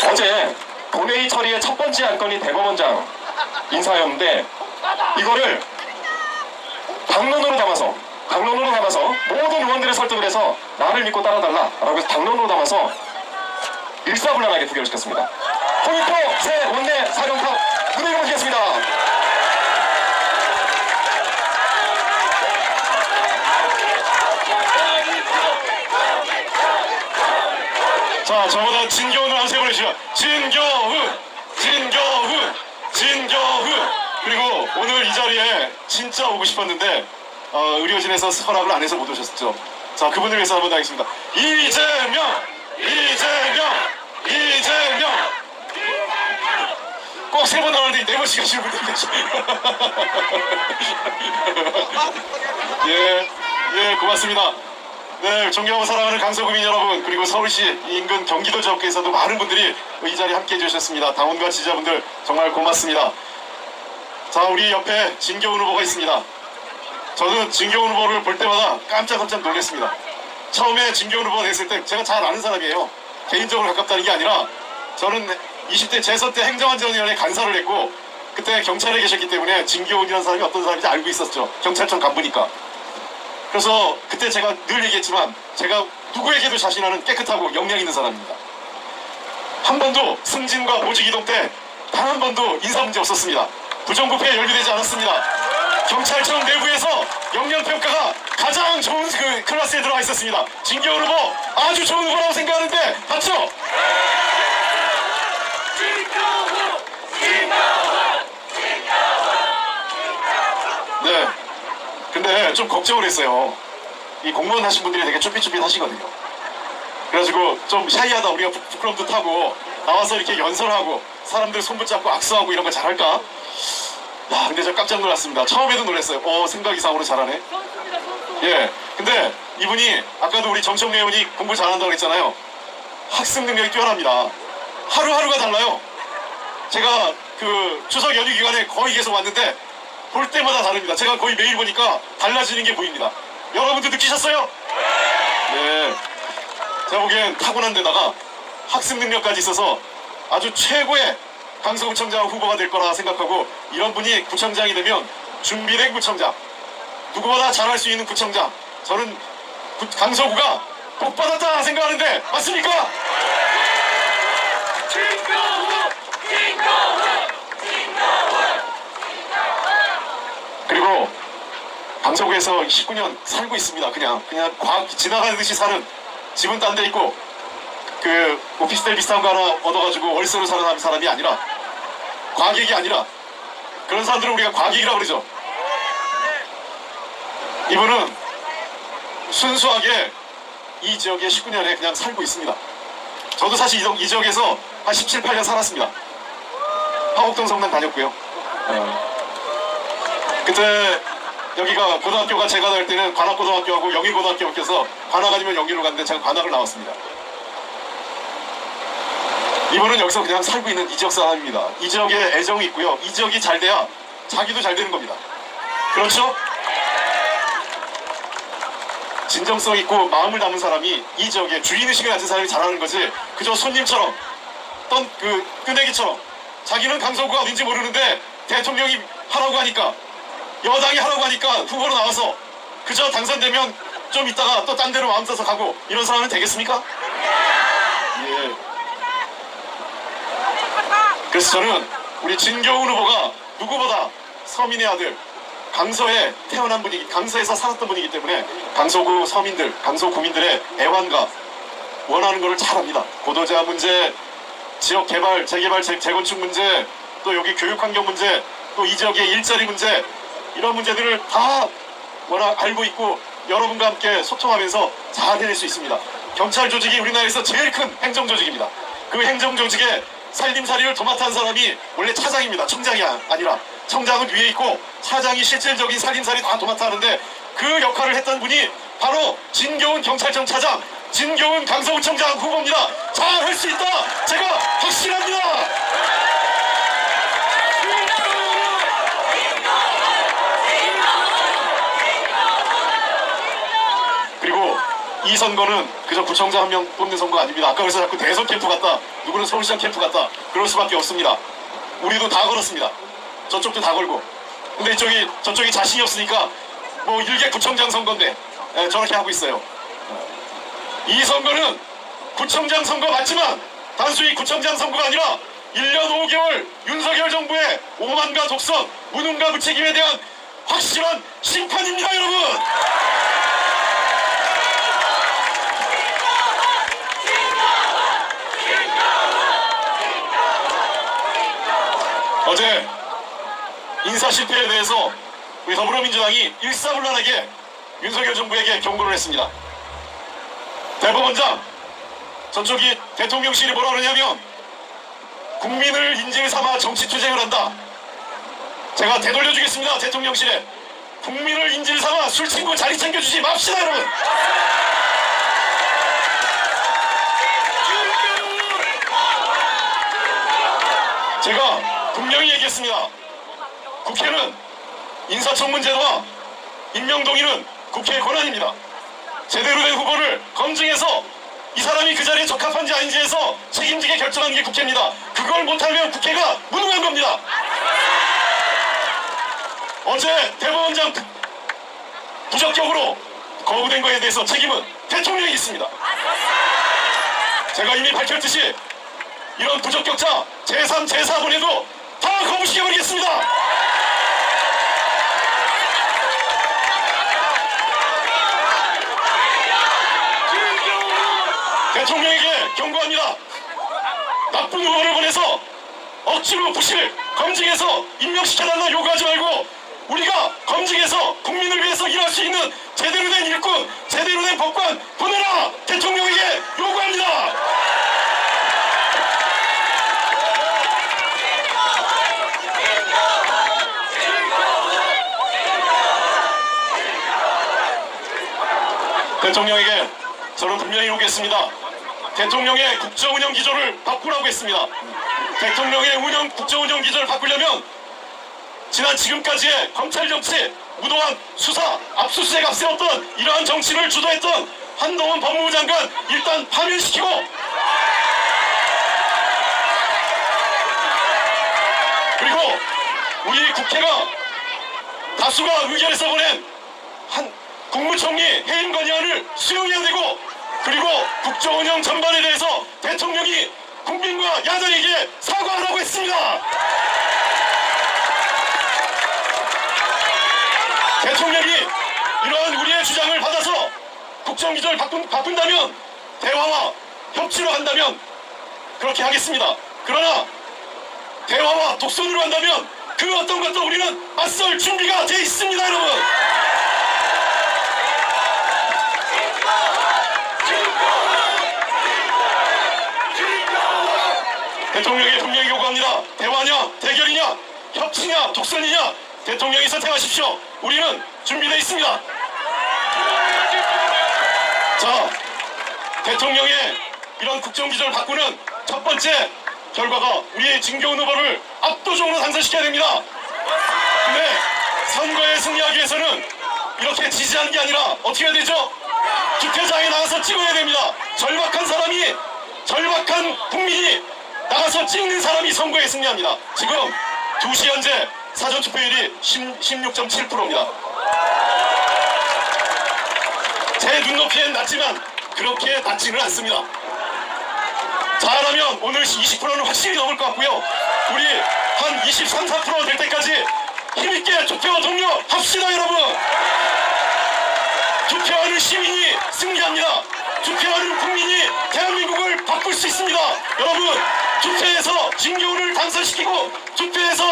어제 본회의 처리의 첫 번째 안건이 대법원장 인사였는데 이거를 당론으로 담아서 모든 의원들의 설득을 해서 나를 믿고 따라달라라고 해서 당론으로 담아서 일사불란하게 부결을 시켰습니다. 홍익표 새 원내 사령탑 무대를 모시겠습니다. 자, 저보다 진교훈을 한 세 번 해주시죠. 진교훈. 그리고 오늘 이 자리에 진짜 오고 싶었는데 의료진에서 허락을 안 해서 못 오셨죠. 자, 그분을 위해서 한번 하겠습니다. 이재명. 꼭 세 번 나오는데 네 번씩 하시는 분들 계시죠. 예, 고맙습니다. 네, 존경하고 사랑하는 강서구민 여러분, 그리고 서울시 인근 경기도 지역에서도 많은 분들이 이 자리에 함께해 주셨습니다. 당원과 지지자분들 정말 고맙습니다. 자, 우리 옆에 진교훈 후보가 있습니다. 저는 진교훈 후보를 볼 때마다 깜짝깜짝 놀랐습니다. 처음에 진교훈 후보가 됐을 때 제가 잘 아는 사람이에요. 개인적으로 가깝다는 게 아니라 저는 20대 재선 때 행정안전위원회 간사를 했고 그때 경찰에 계셨기 때문에 진교훈이라는 사람이 어떤 사람인지 알고 있었죠. 경찰청 간부니까. 그래서 그때 제가 늘 얘기했지만 제가 누구에게도 자신하는 깨끗하고 역량 있는 사람입니다. 한 번도 승진과 보직이동 때 단 한 번도 인사 문제 없었습니다. 부정부패에 연루되지 않았습니다. 경찰청 내부에서 역량평가가 가장 좋은 그 클래스에 들어와 있었습니다. 진교훈 후보 아주 좋은 후보라고 생각하는데 맞죠? 네. 근데 좀 걱정을 했어요. 이 공무원 하신 분들이 되게 쭈삣쭈삣 하시거든요. 그래가지고 좀 샤이하다 우리가 부끄럼도 타고 나와서 이렇게 연설하고 사람들 손 붙잡고 악수하고 이런 거 잘할까? 야, 근데 저 깜짝 놀랐습니다. 처음에도 놀랐어요. 생각 이상으로 잘하네. 예. 근데 이분이 아까도 우리 정청래 의원이 공부 잘한다고 했잖아요. 학습 능력이 뛰어납니다. 하루하루가 달라요. 제가 그 추석 연휴 기간에 거의 계속 왔는데 볼 때마다 다릅니다. 제가 거의 매일 보니까 달라지는 게 보입니다. 여러분도 느끼셨어요? 네. 제가 보기엔 타고난 데다가 학습 능력까지 있어서 아주 최고의 강서구청장 후보가 될 거라 생각하고 이런 분이 구청장이 되면 준비된 구청장, 누구보다 잘할 수 있는 구청장, 저는 강서구가 복 받았다 생각하는데 맞습니까? 그리고 강서구에서 19년 살고 있습니다. 그냥 지나가듯이 사는, 집은 딴 데 있고 그 오피스텔 비슷한 거 하나 얻어가지고 월세로 사는 사람이 아니라, 과객이 아니라, 그런 사람들은 우리가 과객이라고 그러죠. 이분은 순수하게 이 지역에 19년에 그냥 살고 있습니다. 저도 사실 이 지역에서 한 17, 18년 살았습니다. 화곡동 성당 다녔고요. 그때 여기가 고등학교가 제가 다닐 때는 관악고등학교하고 영일고등학교 껴서 관악 아니면 영일로 갔는데 제가 관악을 나왔습니다. 이분은 여기서 그냥 살고 있는 이 지역 사람입니다. 이 지역에 애정이 있고요. 이 지역이 잘 돼야 자기도 잘 되는 겁니다. 그렇죠? 진정성 있고 마음을 담은 사람이 이 지역에 주인의식을 가진 사람이 잘하는 거지, 그저 손님처럼 끄내기처럼 자기는 강서구가 어딘지 모르는데 대통령이 하라고 하니까, 여당이 하라고 하니까 후보로 나와서 그저 당선되면 좀 있다가 또 딴 데로 마음 써서 가고, 이런 사람은 되겠습니까? 예. 그래서 저는 우리 진교훈 후보가 누구보다 서민의 아들, 강서에 태어난 분이기, 강서에서 살았던 분이기 때문에 강서구 서민들, 강서구민들의 애환과 원하는 것을 잘 압니다. 고도제한 문제, 지역 개발, 재개발, 재건축 문제, 또 여기 교육환경 문제, 또 이 지역의 일자리 문제, 이런 문제들을 다 워낙 알고 있고 여러분과 함께 소통하면서 잘 해낼 수 있습니다. 경찰 조직이 우리나라에서 제일 큰 행정조직입니다. 그 행정조직에 살림살이를 도맡아 한 사람이 원래 차장입니다. 청장이 아니라. 청장은 위에 있고 차장이 실질적인 살림살이 다 도맡아 하는데, 그 역할을 했던 분이 바로 진교훈 경찰청 차장, 진교훈 강서구청장 후보입니다. 잘 할 수 있다, 제가 확신합니다. 그리고 이 선거는 그저 구청장 한 명 뽑는 선거 아닙니다. 아까 그래서 자꾸 대선 캠프 같다, 누구는 서울시장 캠프 같다, 그럴 수밖에 없습니다. 우리도 다 걸었습니다. 저쪽도 다 걸고. 근데 저쪽이 자신이 없으니까 뭐 일개 구청장 선거인데 저렇게 하고 있어요. 이 선거는 구청장 선거 맞지만 단순히 구청장 선거가 아니라 1년 5개월 윤석열 정부의 오만과 독선, 무능과 무책임에 대한 확실한 심판입니다, 여러분! 어제 인사 실패에 대해서 우리 더불어민주당이 일사불란하게 윤석열 정부에게 경고를 했습니다. 대법원장, 저쪽이 대통령실이 뭐라 그러냐면 국민을 인질 삼아 정치투쟁을 한다. 제가 되돌려주겠습니다. 대통령실에 국민을 인질 삼아 술 친구 자리 챙겨주지 맙시다, 여러분. 제가 분명히 얘기했습니다. 국회는 인사청문제도와 임명동의는 국회의 권한입니다. 제대로 된 후보를 검증해서 이 사람이 그 자리에 적합한지 아닌지에서 책임지게 결정하는 게 국회입니다. 그걸 못하면 국회가 무능한 겁니다. 어제 대법원장 부적격으로 거부된 거에 대해서 책임은 대통령이 있습니다. 제가 이미 밝혔듯이 이런 부적격자 제3, 제4번에도 다 거부시켜버리겠습니다. 대통령에게 경고합니다. 나쁜 후보를 보내서 억지로 부실 검증해서 임명시켜달라 요구하지 말고 우리가 검증해서 국민을 위해서 일할 수 있는 제대로 된 일꾼, 제대로 된 법관 보내라! 대통령에게 요구합니다. 대통령에게 저는 분명히 요구했습니다. 대통령의 국정운영 기조를 바꾸라고 했습니다. 대통령의 국정운영 기조를 바꾸려면 지금까지의 검찰 정치, 무도한 수사, 압수수색 앞세웠던 이러한 정치를 주도했던 한동훈 법무부 장관 일단 파면시키고 그리고 우리 국회가 다수가 의결해서 보낸 한 국무총리 해임 건의안을 수용해야 되고 그리고 국정운영 전반에 대해서 대통령이 국민과 야당에게 사과하라고 했습니다. 대통령이 이러한 우리의 주장을 받아서 국정기조를 바꾼다면 대화와 협치로 한다면 그렇게 하겠습니다. 그러나 대화와 독선으로 한다면 그 어떤 것도 우리는 맞설 준비가 돼 있습니다, 여러분. 대통령이 분명히 요구합니다. 대화냐, 대결이냐, 협치냐, 독선이냐 대통령이 선택하십시오. 우리는 준비되어 있습니다. 자, 대통령의 이런 국정기조를 바꾸는 첫 번째 결과가 우리 진교훈 후보를 압도적으로 당선시켜야 됩니다. 근데 선거에 승리하기 위해서는 이렇게 지지하는 게 아니라 어떻게 해야 되죠? 투표장에 나가서 찍어야 됩니다. 절박한 국민이 나가서 찍는 사람이 선거에 승리합니다. 지금 2시 현재 사전투표율이 16.7%입니다. 제 눈높이엔 낮지만 그렇게 낮지는 않습니다. 잘하면 오늘 20%는 확실히 넘을 것 같고요. 우리 한 23, 4% 될 때까지 힘있게 투표 종료합시다, 여러분. 투표하는 시민이 승리합니다. 투표하는 국민이 대한민국을 바꿀 수 있습니다. 여러분, 투표해서 진교훈을 당선시키고 투표해서